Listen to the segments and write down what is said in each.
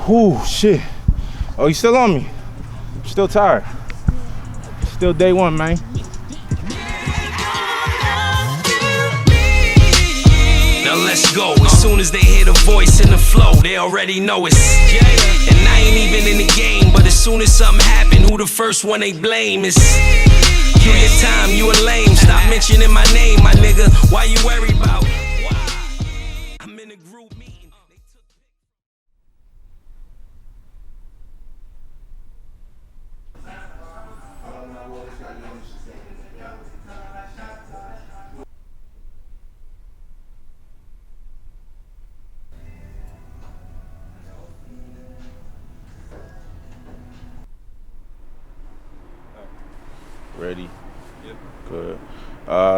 Whoo, shit. Oh, you still on me? Still tired. Still day one, man. Now let's go. As soon as they hear the voice and the flow, they already know it's Jada. And I ain't even in the game, but as soon as something happen, who the first one they blame is you. Your time, you a lame. Stop mentioning my name, my nigga. Why you worry about? I'm in a group meeting. Ready? Yep. Good.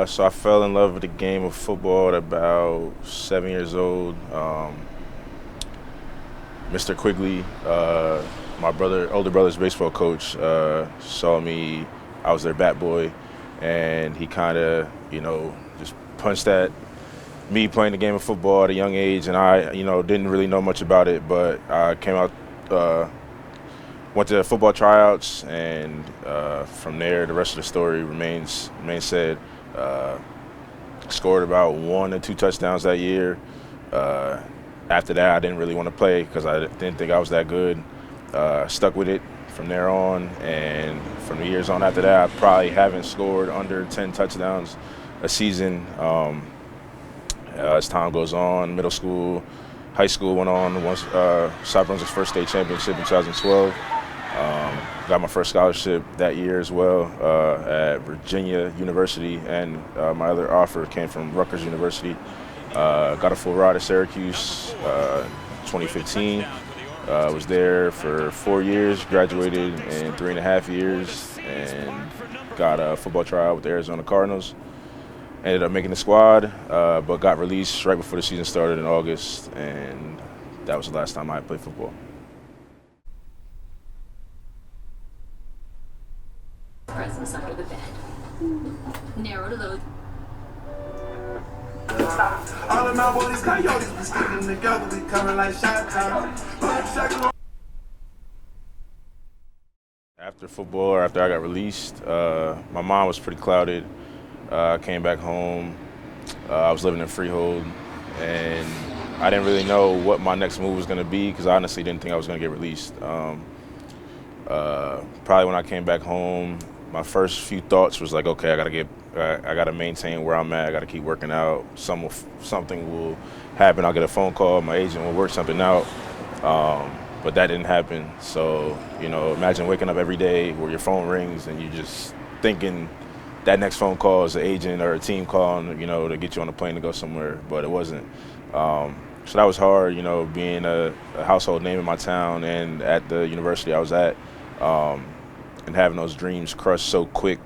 So I fell in love with the game of football at about 7 years old. Mr. Quigley, my older brother's baseball coach, saw me. I was their bat boy, and he kind of, just punched at me playing the game of football at a young age, and I, didn't really know much about it, but I came out. Went to football tryouts, and from there, the rest of the story remains said. Scored about 1 or 2 touchdowns that year. After that, I didn't really want to play because I didn't think I was that good. Stuck with it from there on, and from the years on after that, I probably haven't scored under 10 touchdowns a season. As time goes on, middle school, high school went on. Once South Brunswick's first state championship in 2012. Got my first scholarship that year as well at Virginia University, and my other offer came from Rutgers University. Got a full ride at Syracuse 2015. Was there for 4 years, graduated in 3.5 years, and got a football tryout with the Arizona Cardinals. Ended up making the squad, but got released right before the season started in August, and that was the last time I played football. Presents under the bed. Narrow to those. All of my boys coyotes be sticking together, we coming like shot town. After football, or after I got released, my mind was pretty clouded. I came back home. I was living in Freehold, and I didn't really know what my next move was going to be because I honestly didn't think I was going to get released. Probably when I came back home, my first few thoughts was like, okay, I gotta maintain where I'm at. I gotta keep working out. Something will happen. I'll get a phone call. My agent will work something out. But that didn't happen. So, imagine waking up every day where your phone rings and you're just thinking that next phone call is an agent or a team calling, to get you on a plane to go somewhere. But it wasn't. So that was hard, being a household name in my town and at the university I was at. And having those dreams crushed so quick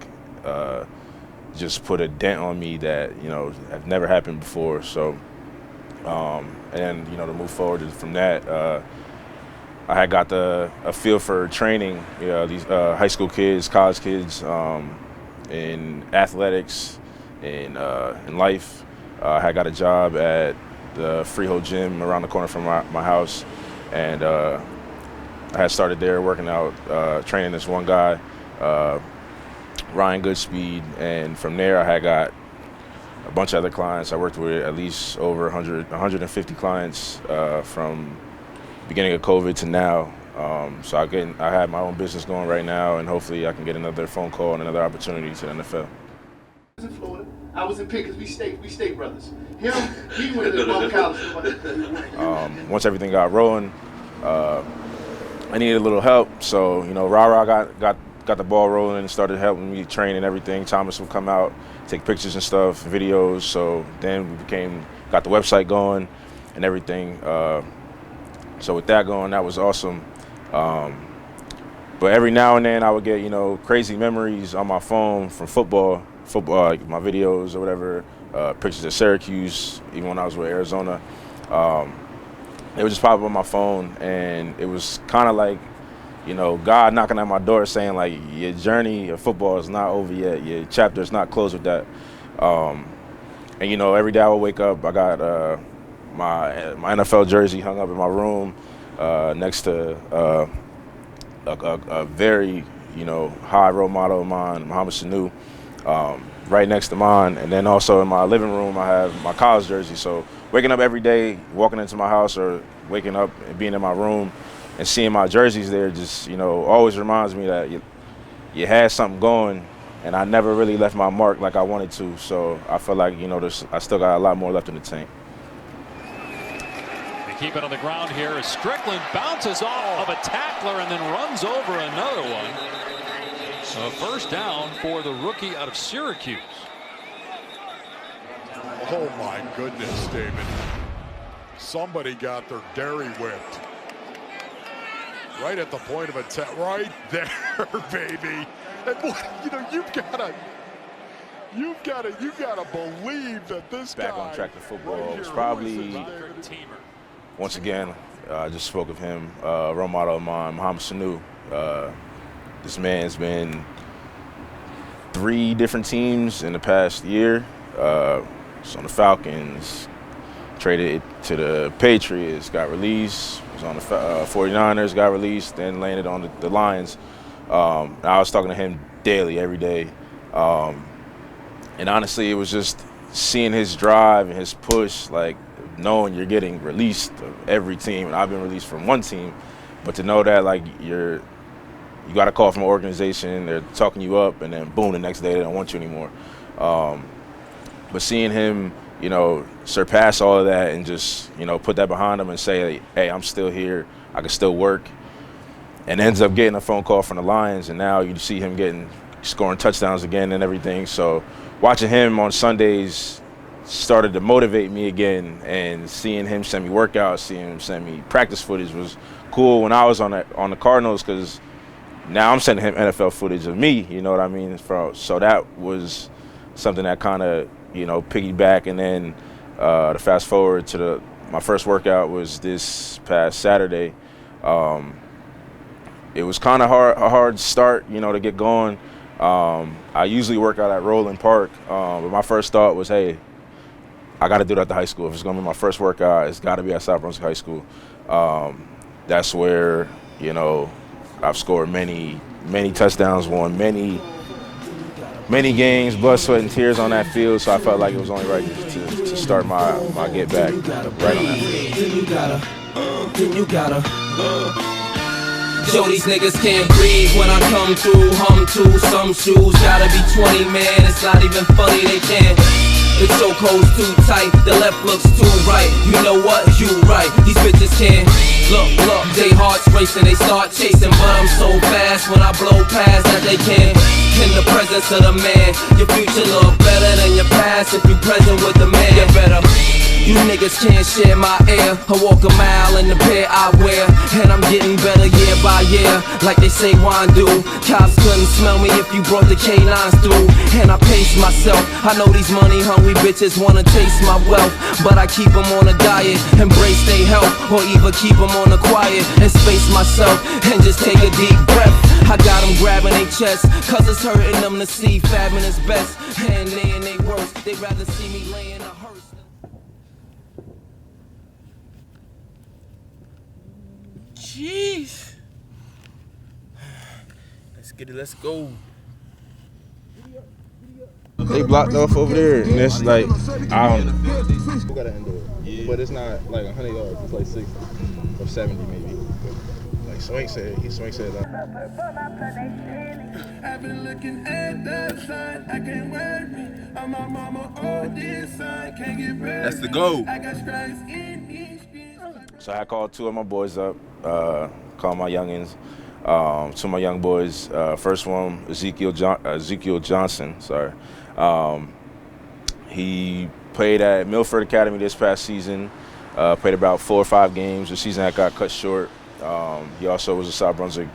just put a dent on me that, had never happened before. So, and, to move forward from that, I had got a feel for training, these high school kids, college kids, in athletics, in life. I had got a job at the Freehold gym around the corner from my house, and I had started there working out, training this one guy, Ryan Goodspeed, and from there I had got a bunch of other clients. I worked with at least over 150 clients from beginning of COVID to now. So I have my own business going right now, and hopefully I can get another phone call and another opportunity to the NFL. In Florida, I was in Pickens. We state brothers. Him, he went to Long College. Once everything got rolling, I needed a little help, so Rara got the ball rolling and started helping me train and everything. Thomas would come out, take pictures and stuff, videos. So then we got the website going and everything. So with that going, that was awesome. But every now and then I would get crazy memories on my phone from football, like my videos or whatever, pictures at Syracuse, even when I was with Arizona. It would just pop up on my phone, and it was kind of like, God knocking at my door saying, like, your journey of football is not over yet. Your chapter is not closed with that. And, every day I would wake up, I got my NFL jersey hung up in my room. next to a very, high role model of mine, Muhammad Sanu, right next to mine. And then also in my living room, I have my college jersey. So waking up every day, walking into my house or waking up and being in my room and seeing my jerseys there just, always reminds me that you had something going, and I never really left my mark like I wanted to. So I feel like, I still got a lot more left in the tank. They keep it on the ground here as Strickland bounces off of a tackler and then runs over another one. A first down for the rookie out of Syracuse. Oh my goodness, David. Somebody got their dairy whipped. Right at the point of attack, right there, baby. And you've gotta believe that this back guy on track to football. right It's here, probably, once again, I just spoke of him, role model of mine, Muhammad Sanu. This man's been 3 different teams in the past year. Was on the Falcons, traded to the Patriots, got released, was on the 49ers, got released, then landed on the Lions. I was talking to him daily, every day. And honestly, it was just seeing his drive and his push, like knowing you're getting released of every team. And I've been released from one team, but to know that like you got a call from an organization, they're talking you up, and then boom, the next day they don't want you anymore. But seeing him, surpass all of that and just, put that behind him and say, hey, I'm still here, I can still work, and ends up getting a phone call from the Lions, and now you see him scoring touchdowns again and everything. So watching him on Sundays started to motivate me again, and seeing him send me workouts, seeing him send me practice footage was cool when I was on the Cardinals, because now I'm sending him NFL footage of me, you know what I mean? So that was something that kind of, piggyback. And then to fast forward to my first workout was this past Saturday. It was kind of a hard start, to get going. I usually work out at Roland Park, but my first thought was, hey, I got to do that at the high school. If it's going to be my first workout, it's got to be at South Brunswick High School. That's where, I've scored many touchdowns, won many games, blood, sweat, and tears on that field. So I felt like it was only right to start my get back right on that field. Then you gotta. Yo, these niggas can't breathe when I come through. Hum to some shoes, gotta be 20, man. It's not even funny, they can't. The chokehold's too tight, the left looks too right. You know what? You right. These bitches can't look. They hearts racing, they start chasing, but I'm so fast when I blow past that they can't. In the presence of the man, your future look better than your past if you present with the man. You better. You niggas can't share my air. I walk a mile in the pair I wear, and I'm getting better year by year, like they say wine do. Cops couldn't smell me if you brought the canines through, and I pace myself. I know these money hungry bitches wanna taste my wealth, but I keep them on a diet, embrace their health, or even keep them on the quiet and space myself and just take a deep breath. I got them grabbing their chest, cause it's hurting them to see fabbing is best, and they in they worst. They'd rather see me laying a hearse. Jeez. Let's get it. Let's go. They blocked off over there, and it's like, I don't know. We got to end it. But it's not like 100 yards. It's like 60 or 70 maybe. Like Swank said, that. I've been looking at that sign, I can't wear me. I'm my mama on this side, can't get ready. That's the goal. I got stripes in each piece. So I called 2 of my boys up, called my youngins, 2 of my young boys. First one, Ezekiel Johnson, sorry. He played at Milford Academy this past season, played about 4 or 5 games. The season that got cut short. He also was a South Brunswick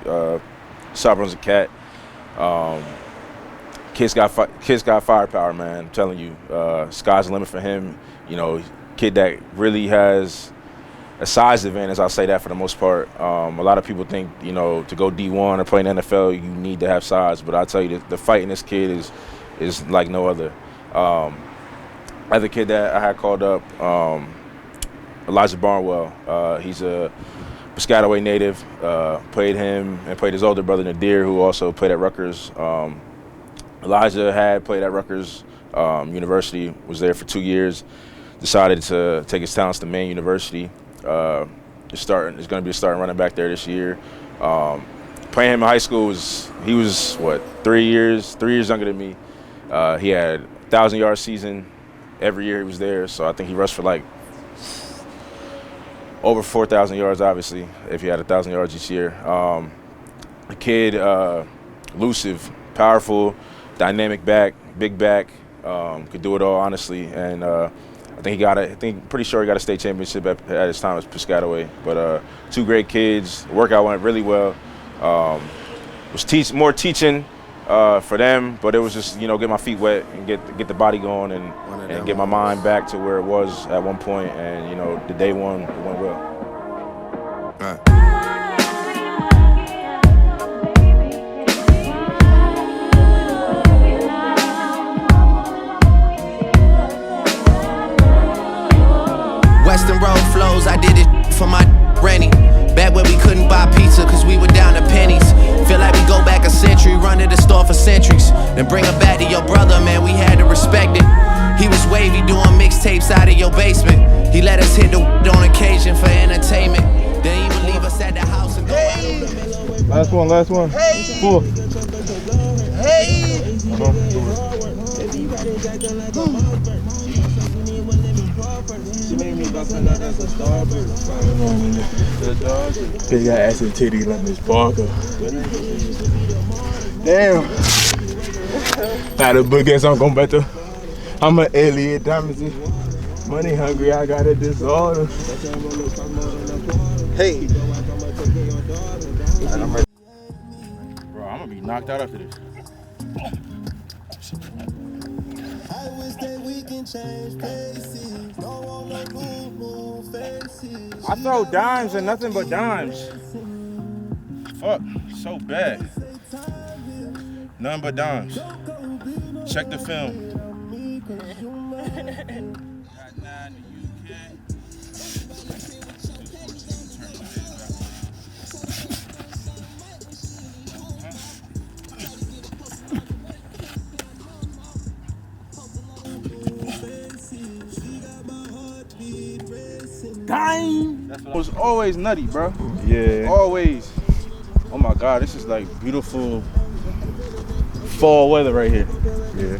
cat. Kid's got firepower, man. I'm telling you, sky's the limit for him. Kid that really has a size advantage. I'll say that for the most part. A lot of people think, to go D1 or play in the NFL, you need to have size. But I'll tell you, the fight in this kid is like no other. Other kid that I had called up, Elijah Barnwell. He's a Piscataway native. Played him and played his older brother Nadir, who also played at Rutgers. Elijah had played at Rutgers University, was there for 2 years, decided to take his talents to Maine University. He's going to be a starting running back there this year. Playing him in high school he was what, 3 years younger than me. He had 1,000-yard season every year he was there, so I think he rushed for like over 4,000 yards, obviously, if he had 1,000 yards each year. The kid, elusive, powerful, dynamic back, big back, could do it all, honestly. And pretty sure he got a state championship at his time as Piscataway. But 2 great kids. The workout went really well. Was more teaching for them, but it was just, get my feet wet and get the body going and get my mind back to where it was at one point. And, the day one, it went well. Western Road flows, I did it for my Rennie. Back where we couldn't buy pizza cause we were down to pennies. Feel like we go back a century, run to the store for centuries. Then bring it back to your brother, man, we had to respect it. He was wavy doing mixtapes out of your basement. He let us hit the on occasion for entertainment. Then he would leave us at the house and go Last one. Hey. 4. Hey. They got ass and titty like Miss Parker. Damn. Now the boogies I'm going better. I'm an Elliot Diamonds. Money hungry, I got a disorder. Hey. Bro, I'm gonna be knocked out after this. I throw dimes and nothing but dimes. Fuck, so bad. None but dimes. Check the film. Dang! It was always nutty, bro. Yeah. Always. Oh my God, this is like beautiful fall weather right here. Yeah.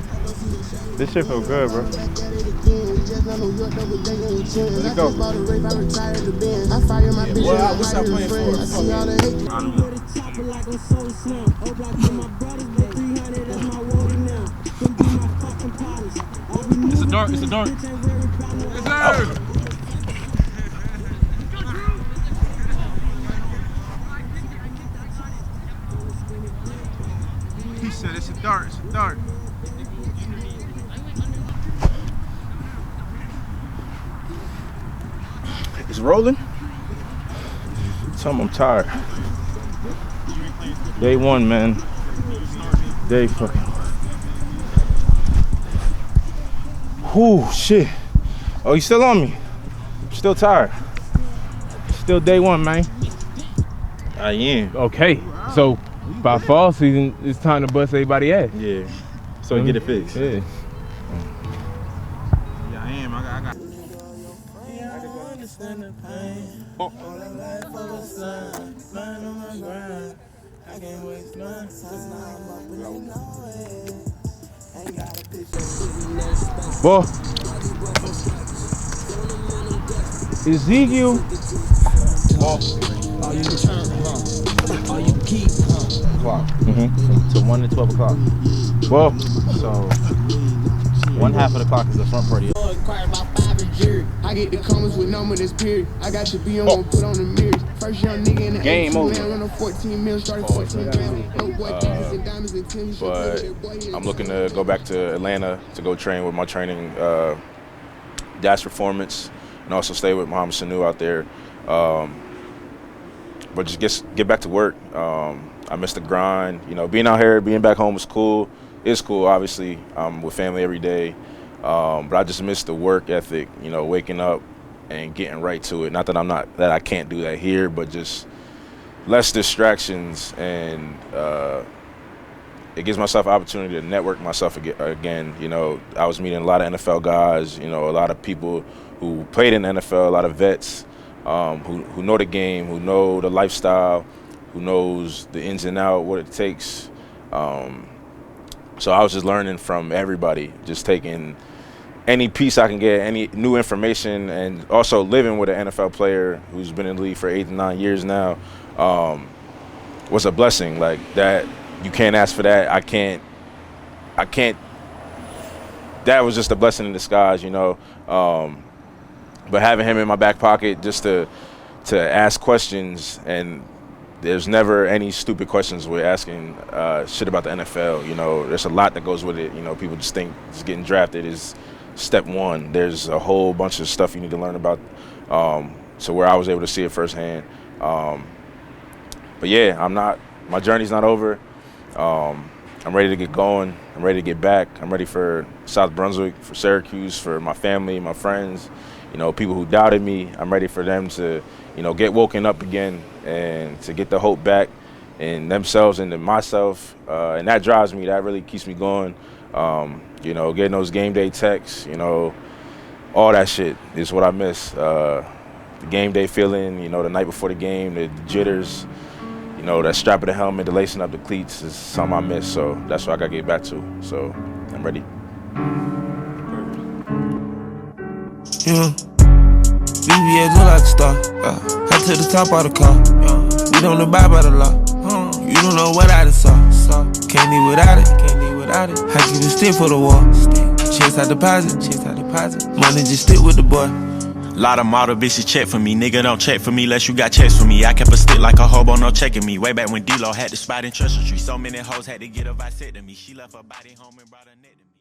This shit feel good, bro. Let's go. Yeah, what's up playing for? It's a dart. Yes, sir. He said it's a dart. It's rolling. Tell him I'm tired. Day one, man. Day fucking. Whoo, shit. Oh, you still on me? Still tired. Still day one, man. I am. Okay, so by fall season, it's time to bust everybody ass. Yeah. So get it fixed. Yeah. Yeah, I am. I got. Boy, Ezekiel. So 1 to 12 o'clock. Well, So one half of the clock is the front party. I get the comments with number this period. I got to be on put on the mirrors. First young nigga in the Game over. Run on 14 mil, started 14 grand. No boy, and diamonds and Tim's. But I'm looking to go back to Atlanta to go train with my training Dash Performance, and also stay with Muhammad Sanu out there. But just get back to work. I miss the grind. Being out here, being back home was cool. It's cool, obviously. I'm with family every day. But I just miss the work ethic, waking up and getting right to it. Not that I can't do that here, but just less distractions, and it gives myself an opportunity to network myself again. You know, I was meeting a lot of NFL guys, you know, a lot of people who played in the NFL, a lot of vets who know the game, who know the lifestyle, who knows the ins and outs, what it takes. So I was just learning from everybody, just taking any piece I can get, any new information, and also living with an NFL player who's been in the league for 8 to 9 years now was a blessing. Like that, you can't ask for that. I can't. That was just a blessing in disguise, you know. But having him in my back pocket just to ask questions, and there's never any stupid questions with asking shit about the NFL. You know, there's a lot that goes with it. You know, people just think just getting drafted is step one. There's a whole bunch of stuff you need to learn about. So where I was able to see it firsthand. But yeah, my journey's not over. I'm ready to get going. I'm ready to get back. I'm ready for South Brunswick, for Syracuse, for my family, my friends, you know, people who doubted me. I'm ready for them to, you know, get woken up again and to get the hope back in themselves and in myself. And that drives me. That really keeps me going. You know, getting those game day texts, you know, all that shit is what I miss. The game day feeling, you know, the night before the game, the jitters, you know, that strap of the helmet, the lacing up the cleats is something I miss. So that's what I got to get back to. So I'm ready. Yeah, BBS look like a star. Hot to the top of the car. We don't abide by the law. You don't know what I done saw. Can't live without it. I keep a stick for the wall. Chase out deposit. Money just stick with the boy. Lot of model bitches check for me. Nigga don't check for me unless you got checks for me. I kept a stick like a hobo, no checking me. Way back when D-Lo had the spot in Treasure Tree. So many hoes had to get a vasectomy. She left her body home and brought her net to me.